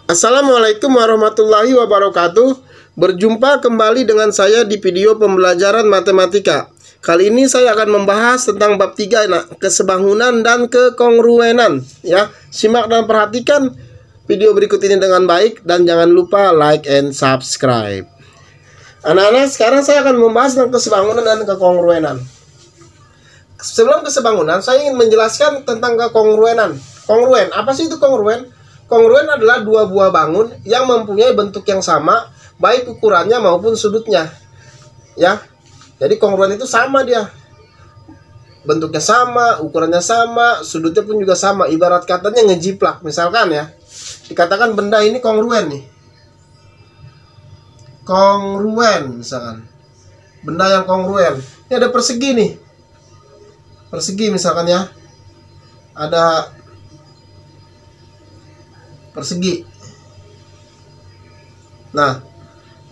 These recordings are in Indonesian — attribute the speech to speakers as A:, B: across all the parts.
A: Assalamualaikum warahmatullahi wabarakatuh. Berjumpa kembali dengan saya di video pembelajaran matematika. Kali ini saya akan membahas tentang bab 3, kesebangunan dan kekongruenan. Ya, simak dan perhatikan video berikut ini dengan baik dan jangan lupa like and subscribe. Anak-anak, sekarang saya akan membahas tentang kesebangunan dan kekongruenan. Sebelum kesebangunan, saya ingin menjelaskan tentang kekongruenan. Kongruen, apa sih itu kongruen? Kongruen adalah dua buah bangun yang mempunyai bentuk yang sama, baik ukurannya maupun sudutnya. Ya, jadi kongruen itu sama dia. Bentuknya sama, ukurannya sama, sudutnya pun juga sama. Ibarat katanya ngejiplak. Misalkan ya, dikatakan benda ini kongruen nih. Kongruen misalkan. Benda yang kongruen. Ini ada persegi nih. Persegi misalkan ya. Ada persegi. Nah,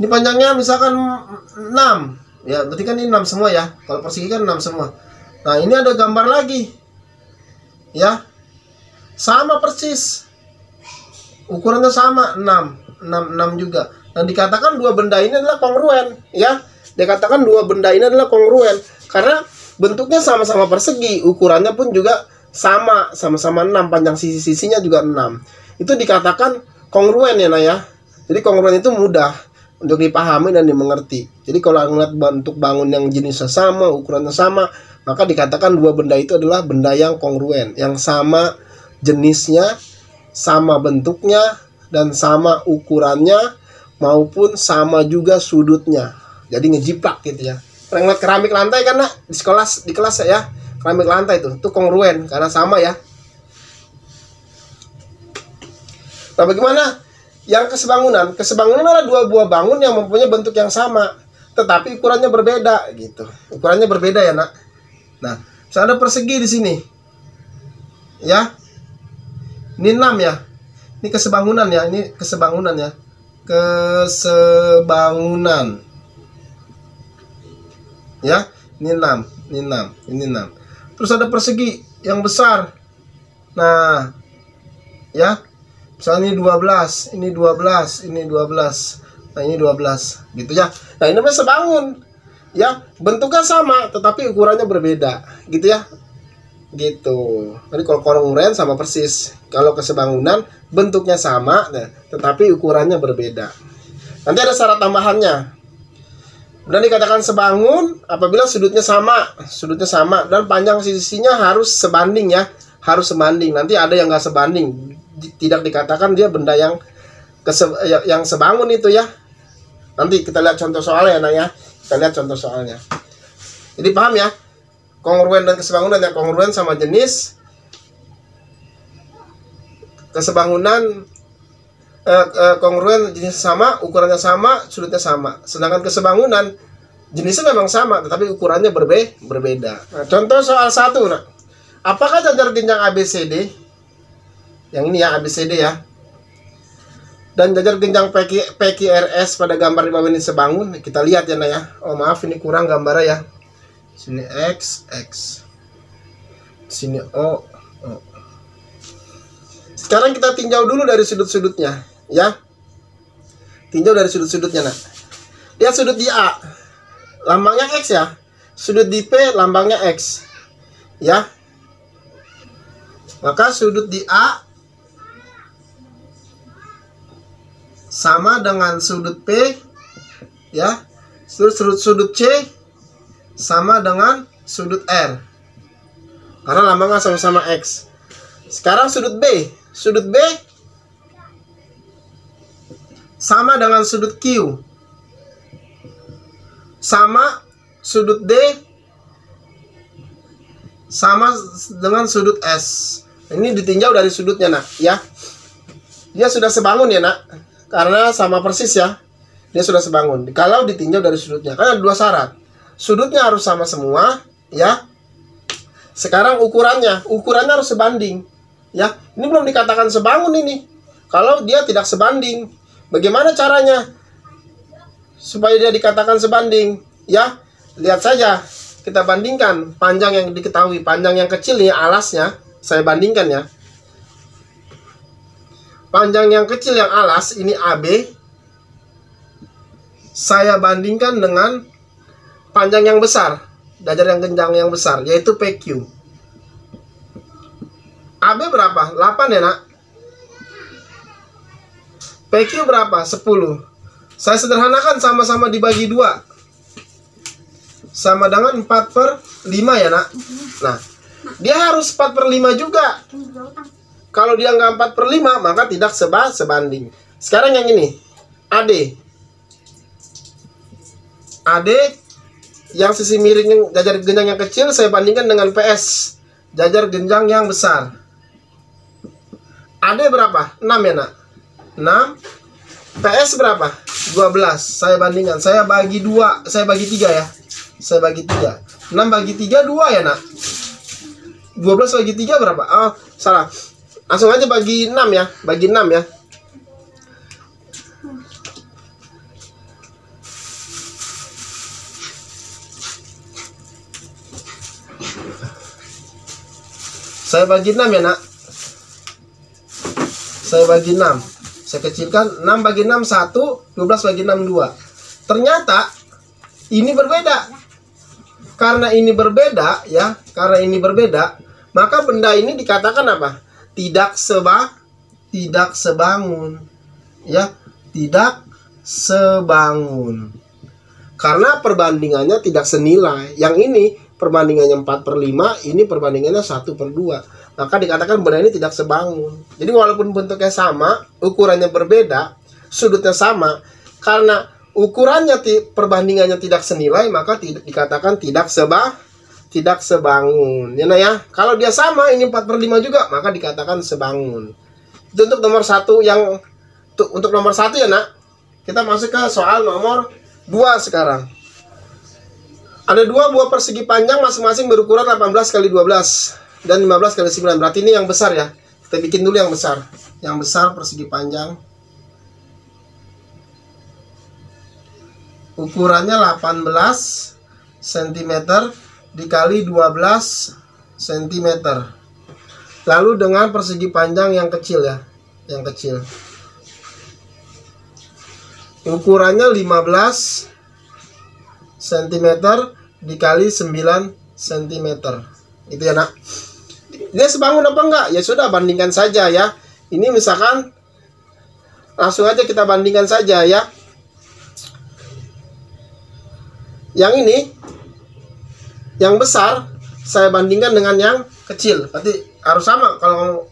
A: ini panjangnya misalkan 6. Ya, berarti kan ini 6 semua ya. Kalau persegi kan 6 semua. Nah, ini ada gambar lagi. Ya. Sama persis. Ukurannya sama, 6 juga. Dan dikatakan dua benda ini adalah kongruen, ya. Dikatakan dua benda ini adalah kongruen karena bentuknya sama-sama persegi, ukurannya pun juga sama-sama 6, panjang sisi-sisinya juga 6. Itu dikatakan kongruen ya, ya. Jadi kongruen itu mudah untuk dipahami dan dimengerti. Jadi kalau melihat bentuk bangun yang jenisnya sama, ukurannya sama, maka dikatakan dua benda itu adalah benda yang kongruen, yang sama jenisnya, sama bentuknya, dan sama ukurannya, maupun sama juga sudutnya. Jadi ngejiplak gitu ya. Pernah ngeliat keramik lantai kan, nak? Di kelas ya. Keramik lantai itu kongruen karena sama ya. Nah, bagaimana yang kesebangunan? Kesebangunan adalah dua buah bangun yang mempunyai bentuk yang sama, tetapi ukurannya berbeda gitu. Ukurannya berbeda ya, nak. Nah, misalnya ada persegi di sini. Ya. Ini 6 ya. Ini kesebangunan ya, ini kesebangunan ya. Kesebangunan. Ya, ini 6, ini 6, ini 6. Terus ada persegi yang besar. Nah, ya. Misalnya ini 12, ini 12, ini 12. Nah, ini 12, gitu ya. Nah, ini namanya sebangun. Ya, bentuknya sama tetapi ukurannya berbeda, gitu ya. Gitu. Jadi kalau kongruen sama persis. Kalau kesebangunan bentuknya sama, tetapi ukurannya berbeda. Nanti ada syarat tambahannya. Dan dikatakan sebangun apabila sudutnya sama dan panjang sisinya harus sebanding ya, harus sebanding. Nanti ada yang nggak sebanding, tidak dikatakan dia benda yang sebangun itu ya. Nanti kita lihat contoh soalnya ya, kita lihat contoh soalnya. Jadi paham ya, kongruen dan kesebangunan. Yang kongruen sama jenis, kesebangunan kongruen jenis sama, ukurannya sama, sudutnya sama. Sedangkan kesebangunan jenisnya memang sama tetapi ukurannya berbeda. Nah, contoh soal 1, nah. Apakah jajar genjang ABCD? Yang ini ya, ABCD ya. Dan jajar genjang PQRS pada gambar di bawah ini sebangun. Kita lihat ya, nah ya. Oh, maaf ini kurang gambarnya ya. Sini X. Sini O. Sekarang kita tinjau dulu dari sudut-sudutnya, ya. Tinjau dari sudut-sudutnya, nah. Lihat sudut di A, lambangnya X ya. Sudut di P, lambangnya X, ya. Maka sudut di A sama dengan sudut P, ya. Sudut C sama dengan sudut R, karena lambangnya sama-sama X. Sekarang sudut B. Sudut B sama dengan sudut Q, sama sudut D sama dengan sudut S. Ini ditinjau dari sudutnya, nak, ya. Dia sudah sebangun ya, nak, karena sama persis ya. Dia sudah sebangun. Kalau ditinjau dari sudutnya, kan ada dua syarat. Sudutnya harus sama semua, ya. Sekarang ukurannya harus sebanding. Ya, ini belum dikatakan sebangun ini. Kalau dia tidak sebanding, bagaimana caranya supaya dia dikatakan sebanding? Ya, lihat saja. Kita bandingkan panjang yang diketahui, panjang yang kecil nih alasnya, saya bandingkan ya. panjang yang kecil yang alas, ini AB, saya bandingkan dengan panjang yang besar, jajar yang genjang yang besar, yaitu PQ. AB berapa? 8 ya nak? PQ berapa? 10. Saya sederhanakan, sama-sama dibagi 2, sama dengan 4/5 ya nak? Nah, dia harus 4/5 juga. Kalau dia nggak 4/5, maka tidak sebanding. Sekarang yang ini, AD. AD yang sisi miring yang jajar genjang yang kecil saya bandingkan dengan PS, jajar genjang yang besar. AD berapa? 6 ya nak? 6. PS berapa? 12. Saya bandingkan, saya bagi 2, saya bagi 3 ya. Saya bagi 3. 6 bagi 3 2 ya nak? 12 bagi 3 berapa? Oh, salah. Langsung aja bagi 6 ya. Bagi 6 ya. Saya bagi 6 ya nak. Saya bagi 6. Saya kecilkan. 6 bagi 6 1. 12 bagi 6 2. Ternyata ini berbeda. Karena ini berbeda ya. Karena ini berbeda, maka benda ini dikatakan apa? Tidak sebangun. Ya, tidak sebangun. Karena perbandingannya tidak senilai. Yang ini perbandingannya 4/5, ini perbandingannya 1/2. Maka dikatakan benda ini tidak sebangun. Jadi walaupun bentuknya sama, ukurannya berbeda, sudutnya sama, karena ukurannya perbandingannya tidak senilai, maka dikatakan tidak sebangun. Ya, nah ya. Kalau dia sama, ini 4/5 juga, maka dikatakan sebangun. Itu untuk nomor 1 yang untuk nomor 1 ya nak. Kita masuk ke soal nomor 2 sekarang. Ada 2 buah persegi panjang masing-masing berukuran 18 x 12 dan 15 x 9. Berarti ini yang besar ya. Kita bikin dulu yang besar. Yang besar persegi panjang. Ukurannya 18 cm dikali 12 cm. Lalu dengan persegi panjang yang kecil ya. Yang kecil. Ukurannya 15 cm dikali 9 cm. Itu ya nak. Dia sebangun apa enggak? Ya sudah, bandingkan saja ya. Ini misalkan langsung aja kita bandingkan saja ya. Yang ini, yang besar saya bandingkan dengan yang kecil. Berarti harus sama. Kalau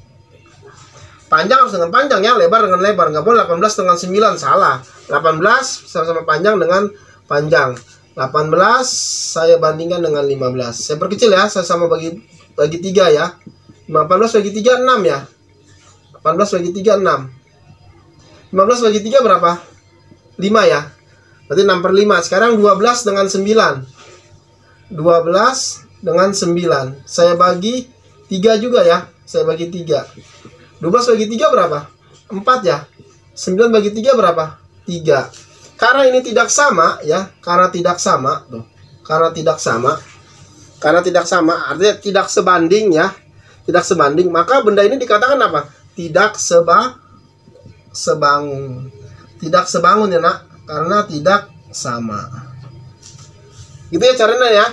A: panjang harus dengan panjang ya, lebar dengan lebar. Nggak boleh 18 dengan 9, salah. 18 sama-sama panjang dengan panjang. 18 saya bandingkan dengan 15. Saya perkecil ya, saya sama bagi 3 ya. 18 bagi 3 6 ya. 18 bagi 3 6. 15 bagi 3 berapa? 5 ya. Berarti 6/5. Sekarang 12 dengan 9. 12 dengan 9. Saya bagi 3 juga ya. Saya bagi 3. 12 bagi 3 berapa? 4 ya. 9 bagi 3 berapa? 3. Karena ini tidak sama ya. Karena tidak sama tuh. Karena tidak sama. Karena tidak sama artinya tidak sebanding ya. Tidak sebanding, maka benda ini dikatakan apa? Tidak sebangun. Tidak sebangun ya nak. Karena tidak sama. Gitu ya caranya ya.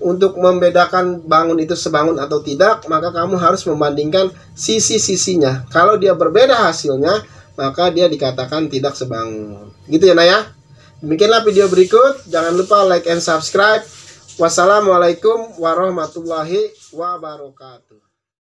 A: Untuk membedakan bangun itu sebangun atau tidak, maka kamu harus membandingkan sisi-sisinya. Kalau dia berbeda hasilnya, maka dia dikatakan tidak sebangun. Gitu ya nak ya. Demikianlah video berikut. Jangan lupa like and subscribe. Wassalamualaikum warahmatullahi wabarakatuh.